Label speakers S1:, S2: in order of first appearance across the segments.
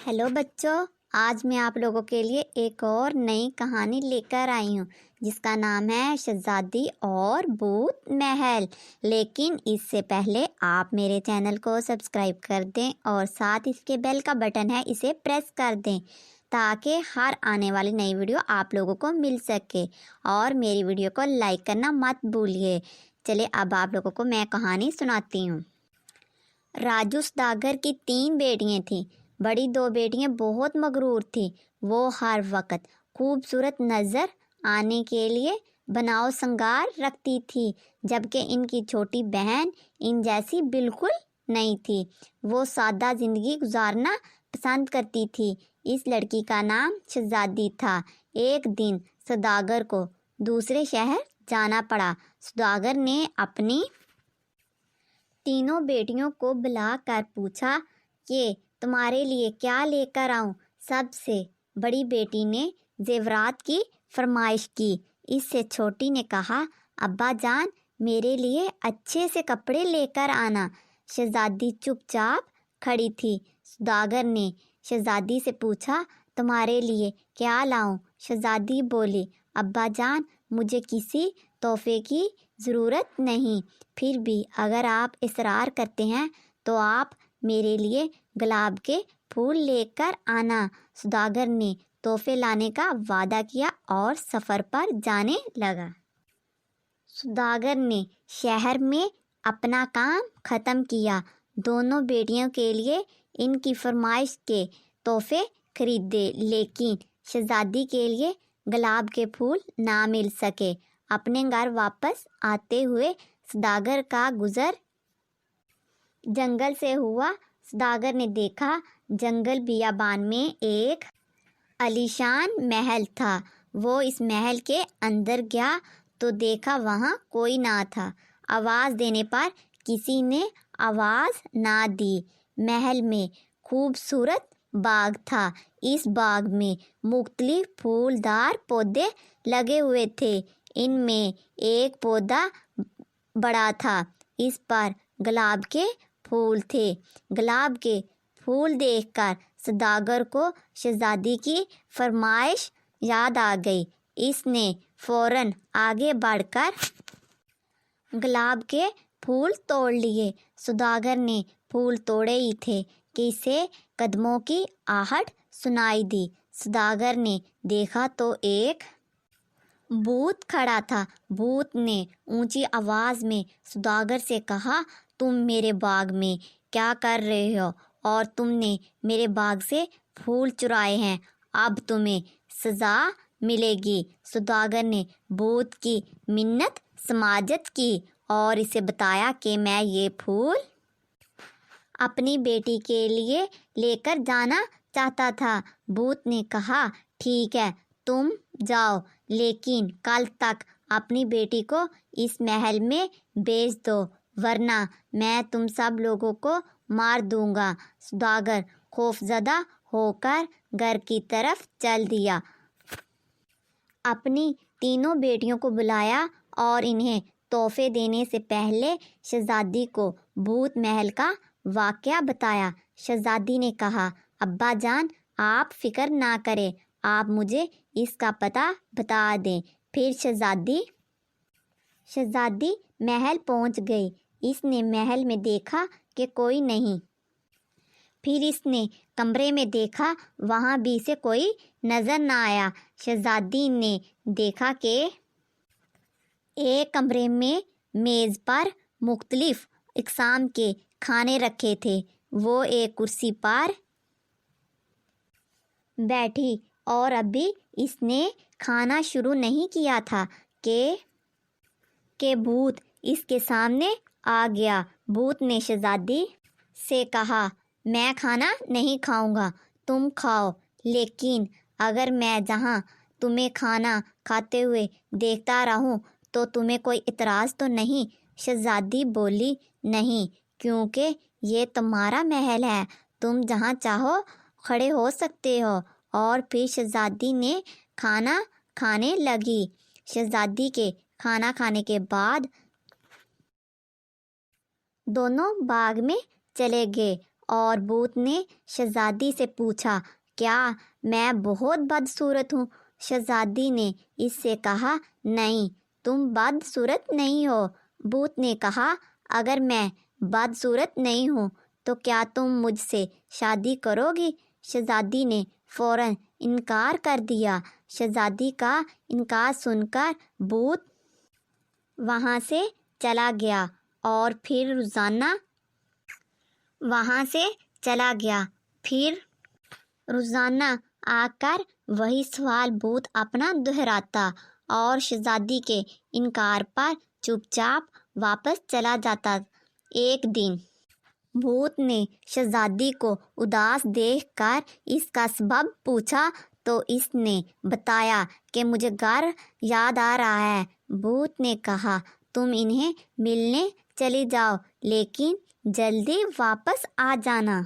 S1: Hello बच्चों, आज मैं आप लोगों के लिए एक और नई कहानी लेकर आई हूँ जिसका नाम है शहजादी और भूत महल। लेकिन इससे पहले आप मेरे चैनल को सब्सक्राइब कर दें और साथ इसके बेल का बटन है इसे प्रेस कर दें ताकि हर आने वाली नई वीडियो आप लोगों को मिल सके। और मेरी वीडियो को लाइक करना मत भूलिए। चलिए अब आप लोगों को मैं कहानी सुनाती हूँ। राजू सौदागर की 3 बेटियाँ थीं। बड़ी 2 बेटियां बहुत मगरूर थीं। वो हर वक्त खूबसूरत नज़र आने के लिए बनाव संगार रखती थी, जबकि इनकी छोटी बहन इन जैसी बिल्कुल नहीं थी। वो सादा ज़िंदगी गुजारना पसंद करती थी। इस लड़की का नाम शहजादी था। एक दिन सौदागर को दूसरे शहर जाना पड़ा। सौदागर ने अपनी तीनों बेटियों को बुलाकर पूछा कि तुम्हारे लिए क्या लेकर आऊं। सबसे बड़ी बेटी ने जेवरात की फरमाइश की। इससे छोटी ने कहा, अब्बा जान मेरे लिए अच्छे से कपड़े लेकर आना। शहजादी चुपचाप खड़ी थी। सौदागर ने शहजादी से पूछा, तुम्हारे लिए क्या लाऊं। शहजादी बोली, अब्बा जान मुझे किसी तोहफे की ज़रूरत नहीं, फिर भी अगर आप इसरार करते हैं तो आप मेरे लिए गुलाब के फूल लेकर आना। सौदागर ने तोहफे लाने का वादा किया और सफ़र पर जाने लगा। सौदागर ने शहर में अपना काम ख़त्म किया। दोनों बेटियों के लिए इनकी फरमाइश के तोहफे खरीदे, लेकिन शहजादी के लिए गुलाब के फूल ना मिल सके। अपने घर वापस आते हुए सौदागर का गुज़र जंगल से हुआ। सौदागर ने देखा जंगल बियाबान में एक आलीशान महल था। वो इस महल के अंदर गया तो देखा वहाँ कोई ना था। आवाज़ देने पर किसी ने आवाज़ ना दी। महल में खूबसूरत बाग था। इस बाग में मुख्तलिफ फूलदार पौधे लगे हुए थे। इनमें एक पौधा बड़ा था, इस पर गुलाब के फूल थे। गुलाब के फूल देखकर सौदागर को शहजादी की फरमाइश याद आ गई। इसने फ़ौरन आगे बढ़कर गुलाब के फूल तोड़ लिए। सौदागर ने फूल तोड़े ही थे कि इसे कदमों की आहट सुनाई दी। सौदागर ने देखा तो एक भूत खड़ा था। भूत ने ऊंची आवाज़ में सौदागर से कहा, तुम मेरे बाग में क्या कर रहे हो और तुमने मेरे बाग से फूल चुराए हैं। अब तुम्हें सज़ा मिलेगी। सौदागर ने भूत की मिन्नत समाजत की और इसे बताया कि मैं ये फूल अपनी बेटी के लिए लेकर जाना चाहता था। भूत ने कहा, ठीक है तुम जाओ, लेकिन कल तक अपनी बेटी को इस महल में भेज दो, वरना मैं तुम सब लोगों को मार दूंगा। सौदागर खौफजदा होकर घर की तरफ चल दिया। अपनी तीनों बेटियों को बुलाया और इन्हें तोहफे देने से पहले शहजादी को भूत महल का वाक़या बताया। शहजादी ने कहा, अब्बा जान आप फ़िक्र ना करें, आप मुझे इसका पता बता दें। फिर शहजादी महल पहुंच गई। इसने महल में देखा कि कोई नहीं। फिर इसने कमरे में देखा, वहाँ भी से कोई नज़र ना आया। शहजादी ने देखा कि एक कमरे में मेज़ पर मुख्तलिफ इक़साम के खाने रखे थे। वो एक कुर्सी पर बैठी और अभी इसने खाना शुरू नहीं किया था कि भूत इसके सामने आ गया। भूत ने शहजादी से कहा, मैं खाना नहीं खाऊंगा, तुम खाओ, लेकिन अगर मैं जहाँ तुम्हें खाना खाते हुए देखता रहूं तो तुम्हें कोई इतराज़ तो नहीं। शहजादी बोली, नहीं, क्योंकि ये तुम्हारा महल है, तुम जहाँ चाहो खड़े हो सकते हो। और फिर शहजादी ने खाना खाने लगी। शहजादी के खाना खाने के बाद दोनों बाग में चले गए اور بھوت نے شہزادی سے پوچھا کیا میں بہت بدصورت ہوں؟ شہزادی نے اس سے کہا نہیں، تم بدصورت نہیں ہو۔ بھوت نے کہا اگر میں بدصورت نہیں ہوں تو کیا تم مجھ سے شادی کرو گی؟ شہزادی نے فوراً انکار کر دیا۔ شہزادی کا انکار سن کر بھوت وہاں سے چلا گیا اور پھر روزانہ آ کر وہی سوال بھوت اپنا دہراتا اور شہزادی کے انکار پر چپ چاپ واپس چلا جاتا۔ ایک دن بھوت نے شہزادی کو اداس دیکھ کر اس کا سبب پوچھا تو اس نے بتایا کہ مجھے گھر یاد آ رہا ہے۔ بھوت نے کہا تم انہیں ملنے چلی جاؤ لیکن جلدی واپس آ جانا۔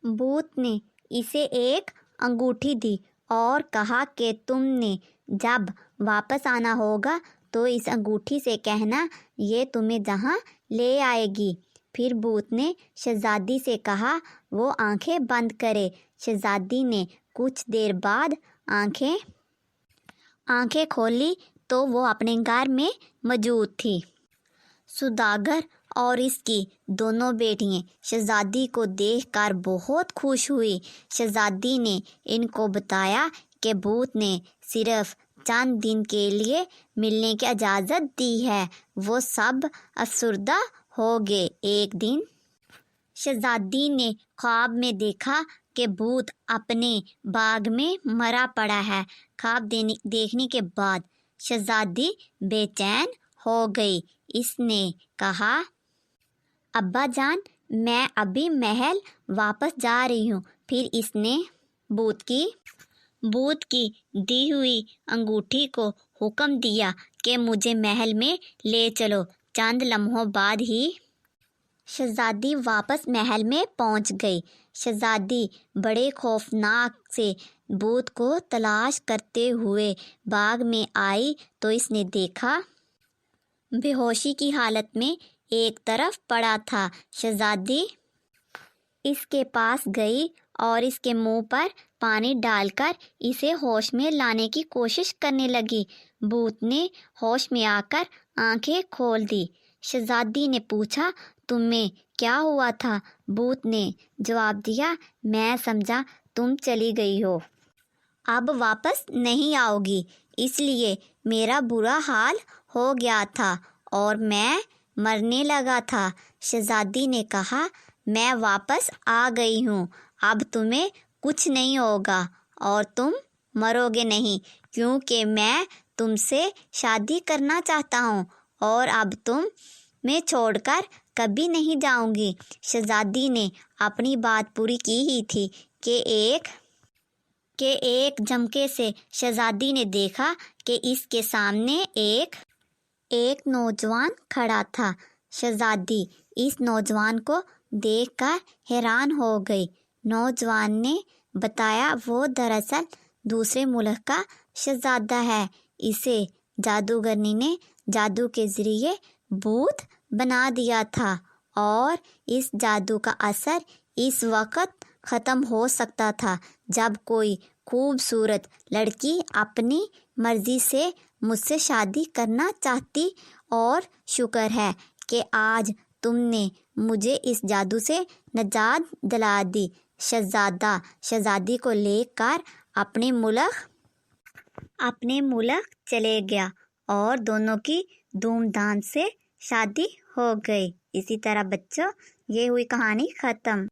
S1: بھوت نے اسے ایک انگوٹھی دی اور کہا کہ تم نے جب واپس آنا ہوگا تو اس انگوٹھی سے کہنا یہ تمہیں جہاں لے آئے گی۔ پھر بھوت نے شہزادی سے کہا وہ آنکھیں بند کرے۔ شہزادی نے کچھ دیر بعد آنکھیں کھولی تو وہ اپنے گھر میں موجود تھی۔ سوداگر اور اس کی دونوں بیٹیاں شہزادی کو دیکھ کر بہت خوش ہوئی۔ شہزادی نے ان کو بتایا کہ بھوت نے صرف چند دن کے لیے ملنے کی اجازت دی ہے۔ وہ سب افسردہ ہو گئے۔ ایک دن شہزادی نے خواب میں دیکھا کہ بھوت اپنے باغ میں مرا پڑا ہے۔ خواب دیکھنے کے بعد شہزادی بے چین ہو گئی۔ اس نے کہا ابا جان میں ابھی محل واپس جا رہی ہوں۔ پھر اس نے بھوت کی دی ہوئی انگوٹھی کو حکم دیا کہ مجھے محل میں لے چلو۔ چند لمحوں بعد ہی شہزادی واپس محل میں پہنچ گئی۔ شہزادی بڑے خوفناک سے بھوت کو تلاش کرتے ہوئے باغ میں آئی تو اس نے دیکھا بے ہوشی کی حالت میں ایک طرف پڑا تھا۔ شہزادی اس کے پاس گئی اور اس کے منہ پر پانی ڈال کر اسے ہوش میں لانے کی کوشش کرنے لگی۔ بھوت نے ہوش میں آ کر آنکھیں کھول دی۔ شہزادی نے پوچھا تمہیں کیا ہوا تھا؟ بھوت نے جواب دیا میں سمجھا تم چلی گئی ہو، اب واپس نہیں آؤ گی، اس لیے میرا برا حال ہو گیا تھا اور میں مرنے لگا تھا۔ شہزادی نے کہا میں واپس آ گئی ہوں، اب تمہیں کچھ نہیں ہوگا اور تم مرو گے نہیں، کیونکہ میں تم سے شادی کرنا چاہتا ہوں اور اب تمہیں چھوڑ کر کبھی نہیں جاؤں گی۔ شہزادی نے اپنی بات پوری کی ہی تھی کہ ایک جھمکے سے شہزادی نے دیکھا کہ اس کے سامنے ایک نوجوان کھڑا تھا۔ شہزادی اس نوجوان کو دیکھ کر حیران ہو گئی۔ نوجوان نے بتایا وہ دراصل دوسرے ملک کا شہزادہ ہے۔ اسے جادوگرنی نے جادو کے ذریعے بھوت بنا دیا تھا اور اس جادو کا اثر اس وقت ختم ہو سکتا تھا جب کوئی خوبصورت لڑکی اپنی مرضی سے مجھ سے شادی کرنا چاہتی، اور شکر ہے کہ آج تم نے مجھے اس جادو سے نجات دلا دی۔ شہزادہ شہزادی کو لے کر اپنے ملک چلے گیا اور دونوں کی دھوم دھام سے شادی ہو گئی۔ اسی طرح بچوں یہ ہوئی کہانی ختم۔